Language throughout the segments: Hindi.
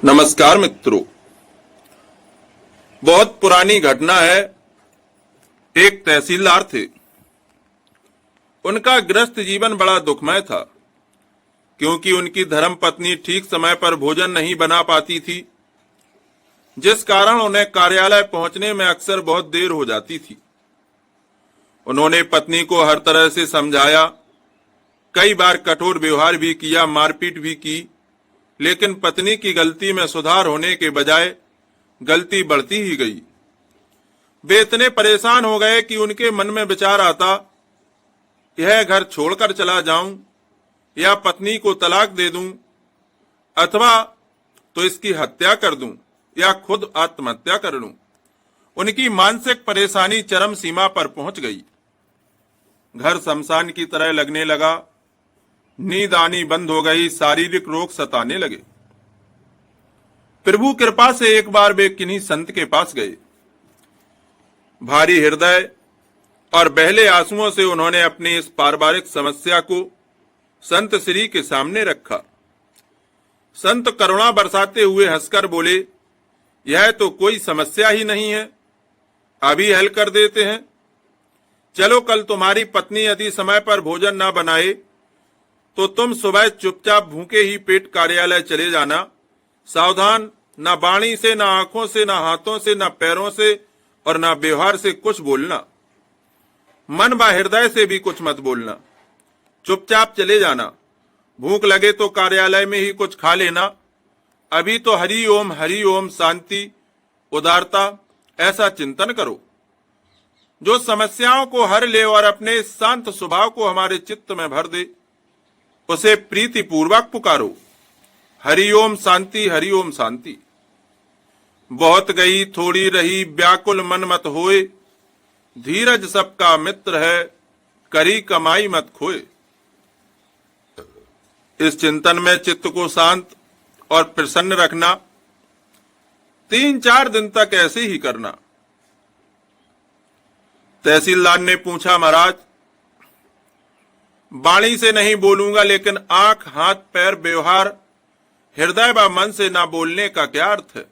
नमस्कार मित्रों। बहुत पुरानी घटना है। एक तहसीलदार थे। उनका गृहस्थ जीवन बड़ा दुखमय था, क्योंकि उनकी धर्म पत्नी ठीक समय पर भोजन नहीं बना पाती थी, जिस कारण उन्हें कार्यालय पहुंचने में अक्सर बहुत देर हो जाती थी। उन्होंने पत्नी को हर तरह से समझाया, कई बार कठोर व्यवहार भी किया, मारपीट भी की, लेकिन पत्नी की गलती में सुधार होने के बजाय गलती बढ़ती ही गई। वे इतने परेशान हो गए कि उनके मन में विचार आता, यह घर छोड़कर चला जाऊं या पत्नी को तलाक दे दूं, अथवा तो इसकी हत्या कर दूं या खुद आत्महत्या कर लूं। उनकी मानसिक परेशानी चरम सीमा पर पहुंच गई। घर शमशान की तरह लगने लगा। नींद आनी बंद हो गई, शारीरिक रोग सताने लगे। प्रभु कृपा से एक बार वे किन्हीं संत के पास गए। भारी हृदय और बहले आंसुओं से उन्होंने अपनी इस पारिवारिक समस्या को संत श्री के सामने रखा। संत करुणा बरसाते हुए हंसकर बोले, यह तो कोई समस्या ही नहीं है, अभी हल कर देते हैं। चलो, कल तुम्हारी पत्नी यदि समय पर भोजन न बनाए तो तुम सुबह चुपचाप भूखे ही पेट कार्यालय चले जाना। सावधान, न वाणी से, न आंखों से, न हाथों से, न पैरों से और न व्यवहार से कुछ बोलना। मन व हृदय से भी कुछ मत बोलना। चुपचाप चले जाना। भूख लगे तो कार्यालय में ही कुछ खा लेना। अभी तो हरि ओम, शांति, उदारता, ऐसा चिंतन करो जो समस्याओं को हर ले और अपने शांत स्वभाव को हमारे चित्त में भर दे। उसे प्रीति पूर्वक पुकारो, हरि ओम शांति, हरि ओम शांति। बहुत गई थोड़ी रही, व्याकुल मन मत होए, धीरज सबका मित्र है, करी कमाई मत खोए। इस चिंतन में चित्त को शांत और प्रसन्न रखना। 3-4 दिन तक ऐसे ही करना। तहसीलदार ने पूछा, महाराज, वाणी से नहीं बोलूंगा, लेकिन आंख, हाथ, पैर, व्यवहार, हृदय व मन से ना बोलने का क्या अर्थ है?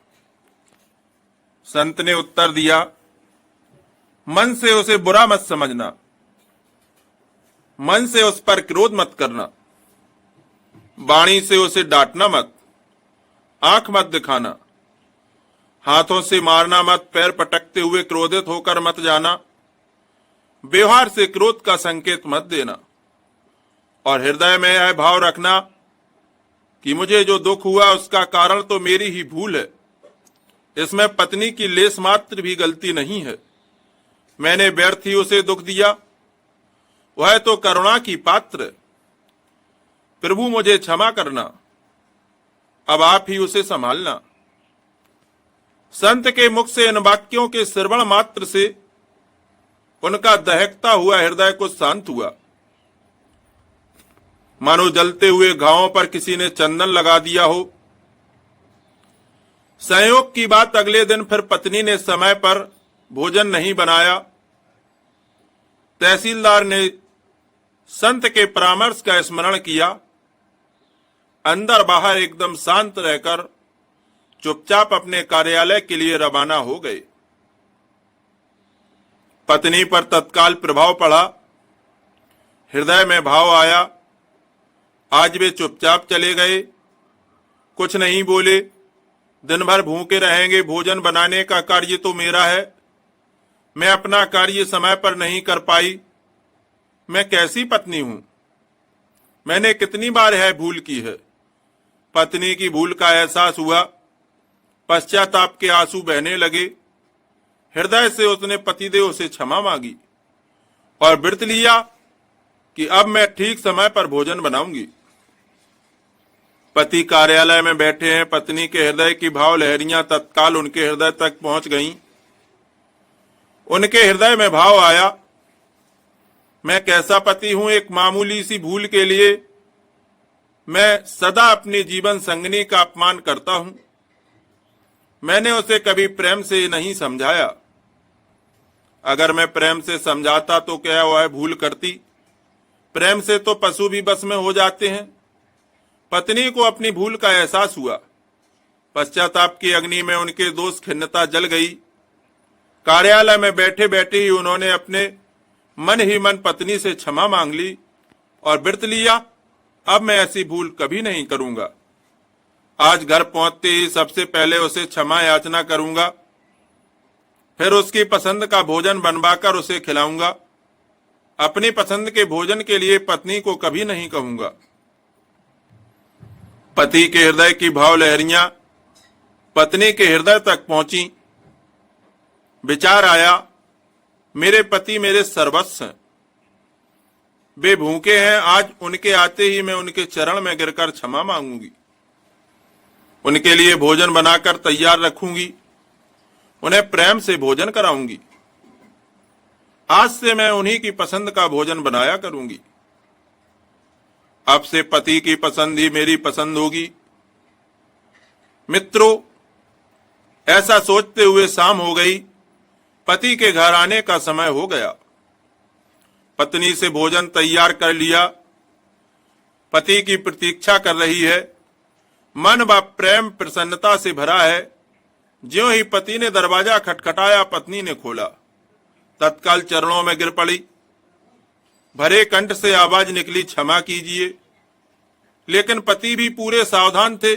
संत ने उत्तर दिया, मन से उसे बुरा मत समझना, मन से उस पर क्रोध मत करना, वाणी से उसे डांटना मत, आंख मत दिखाना, हाथों से मारना मत, पैर पटकते हुए क्रोधित होकर मत जाना, व्यवहार से क्रोध का संकेत मत देना, और हृदय में यह भाव रखना कि मुझे जो दुख हुआ उसका कारण तो मेरी ही भूल है। इसमें पत्नी की लेस मात्र भी गलती नहीं है। मैंने व्यर्थ ही उसे दुख दिया। वह तो करुणा की पात्र है। प्रभु, मुझे क्षमा करना, अब आप ही उसे संभालना। संत के मुख से इन वाक्यों के श्रवण मात्र से उनका दहकता हुआ हृदय को शांत हुआ। मानो जलते हुए घावों पर किसी ने चंदन लगा दिया हो। संयोग की बात, अगले दिन फिर पत्नी ने समय पर भोजन नहीं बनाया। तहसीलदार ने संत के परामर्श का स्मरण किया। अंदर बाहर एकदम शांत रहकर चुपचाप अपने कार्यालय के लिए रवाना हो गए। पत्नी पर तत्काल प्रभाव पड़ा। हृदय में भाव आया। आज वे चुपचाप चले गए, कुछ नहीं बोले। दिन भर भूखे रहेंगे, भोजन बनाने का कार्य तो मेरा है। मैं अपना कार्य समय पर नहीं कर पाई। मैं कैसी पत्नी हूं? मैंने कितनी बार यह भूल की है। पत्नी की भूल का एहसास हुआ। पश्चाताप के आंसू बहने लगे। हृदय से उसने पतिदेव से क्षमा मांगी और व्रत लिया कि अब मैं ठीक समय पर भोजन बनाऊंगी। पति कार्यालय में बैठे हैं। पत्नी के हृदय की भाव लहरियां तत्काल उनके हृदय तक पहुंच गईं। उनके हृदय में भाव आया, मैं कैसा पति हूं। एक मामूली सी भूल के लिए मैं सदा अपनी जीवन संगिनी का अपमान करता हूं। मैंने उसे कभी प्रेम से नहीं समझाया। अगर मैं प्रेम से समझाता तो क्या वह भूल करती? प्रेम से तो पशु भी बस में हो जाते हैं। पत्नी को अपनी भूल का एहसास हुआ। पश्चाताप की अग्नि में उनके दोष खिन्नता जल गई। कार्यालय में बैठे बैठे ही उन्होंने अपने मन ही मन पत्नी से क्षमा मांग ली और व्रत लिया, अब मैं ऐसी भूल कभी नहीं करूंगा। आज घर पहुंचते ही सबसे पहले उसे क्षमा याचना करूंगा, फिर उसकी पसंद का भोजन बनवाकर उसे खिलाऊंगा। अपनी पसंद के भोजन के लिए पत्नी को कभी नहीं कहूंगा। पति के हृदय की भाव लहरियां पत्नी के हृदय तक पहुंची। विचार आया, मेरे पति मेरे सर्वस्व हैं, वे भूखे हैं, आज उनके आते ही मैं उनके चरण में गिरकर क्षमा मांगूंगी। उनके लिए भोजन बनाकर तैयार रखूंगी, उन्हें प्रेम से भोजन कराऊंगी। आज से मैं उन्हीं की पसंद का भोजन बनाया करूंगी। अब से पति की पसंद ही मेरी पसंद होगी। मित्रों, ऐसा सोचते हुए शाम हो गई। पति के घर आने का समय हो गया। पत्नी से भोजन तैयार कर लिया। पति की प्रतीक्षा कर रही है। मन व प्रेम प्रसन्नता से भरा है। ज्यों ही पति ने दरवाजा खटखटाया, पत्नी ने खोला, तत्काल चरणों में गिर पड़ी। भरे कंठ से आवाज निकली, क्षमा कीजिए। लेकिन पति भी पूरे सावधान थे।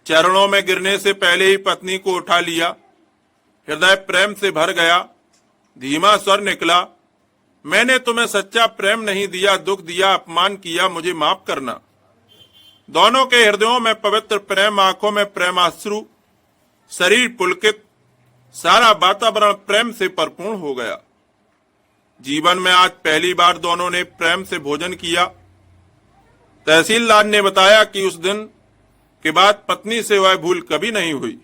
चरणों में गिरने से पहले ही पत्नी को उठा लिया। हृदय प्रेम से भर गया। धीमा स्वर निकला, मैंने तुम्हें सच्चा प्रेम नहीं दिया, दुख दिया, अपमान किया, मुझे माफ करना। दोनों के हृदयों में पवित्र प्रेम, आंखों में प्रेमाश्रु, शरीर पुलकित, सारा वातावरण प्रेम से परिपूर्ण हो गया। जीवन में आज पहली बार दोनों ने प्रेम से भोजन किया। तहसीलदार ने बताया कि उस दिन के बाद पत्नी से वह भूल कभी नहीं हुई।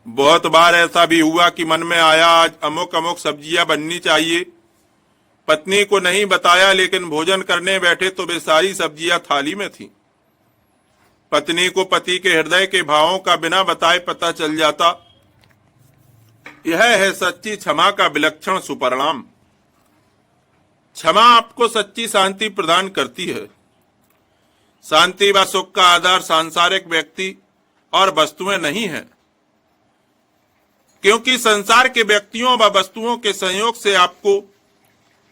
बहुत बार ऐसा भी हुआ कि मन में आया आज अमुक अमुक सब्जियां बननी चाहिए। पत्नी को नहीं बताया, लेकिन भोजन करने बैठे तो वे सारी सब्जियां थाली में थीं। पत्नी को पति के हृदय के भावों का बिना बताए पता चल जाता। यह है सच्ची क्षमा का विलक्षण सुपरिणाम। क्षमा आपको सच्ची शांति प्रदान करती है। शांति व सुख का आधार सांसारिक व्यक्ति और वस्तुएं नहीं है, क्योंकि संसार के व्यक्तियों व वस्तुओं के संयोग से आपको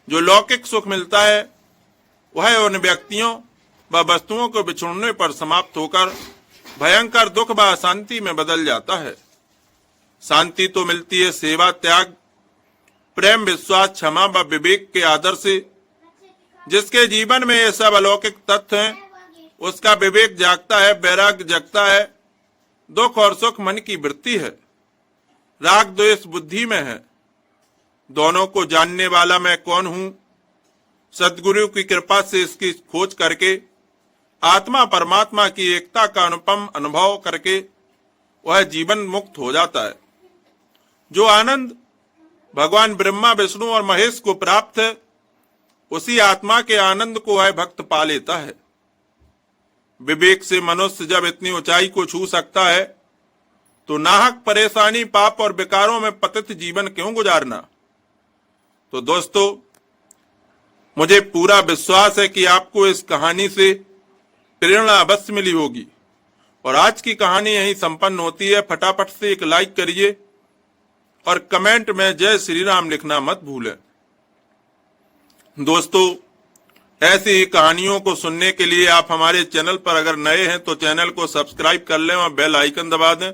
जो लौकिक सुख मिलता है वह उन व्यक्तियों व वस्तुओं को बिछुड़ने पर समाप्त होकर भयंकर दुख व अशांति में बदल जाता है। शांति तो मिलती है सेवा, त्याग, प्रेम, विश्वास, क्षमा व विवेक के आदर से। जिसके जीवन में ये सब अलौकिक तत्व हैं, उसका विवेक जागता है, वैराग्य जगता है। दुख और सुख मन की वृत्ति है, राग द्वेष बुद्धि में है। दोनों को जानने वाला मैं कौन हूं? सद्गुरु की कृपा से इसकी खोज करके आत्मा परमात्मा की एकता का अनुपम अनुभव करके वह जीवन मुक्त हो जाता है। जो आनंद भगवान ब्रह्मा, विष्णु और महेश को प्राप्त है, उसी आत्मा के आनंद को वह भक्त पा लेता है। विवेक से मनुष्य जब इतनी ऊंचाई को छू सकता है, तो नाहक परेशानी, पाप और विकारों में पतित जीवन क्यों गुजारना। तो दोस्तों, मुझे पूरा विश्वास है कि आपको इस कहानी से प्रेरणा अवश्य मिली होगी। और आज की कहानी यहीं संपन्न होती है। फटाफट से एक लाइक करिए और कमेंट में जय श्री राम लिखना मत भूलें। दोस्तों, ऐसी ही कहानियों को सुनने के लिए आप हमारे चैनल पर अगर नए हैं तो चैनल को सब्सक्राइब कर लें और बेल आइकन दबा दें।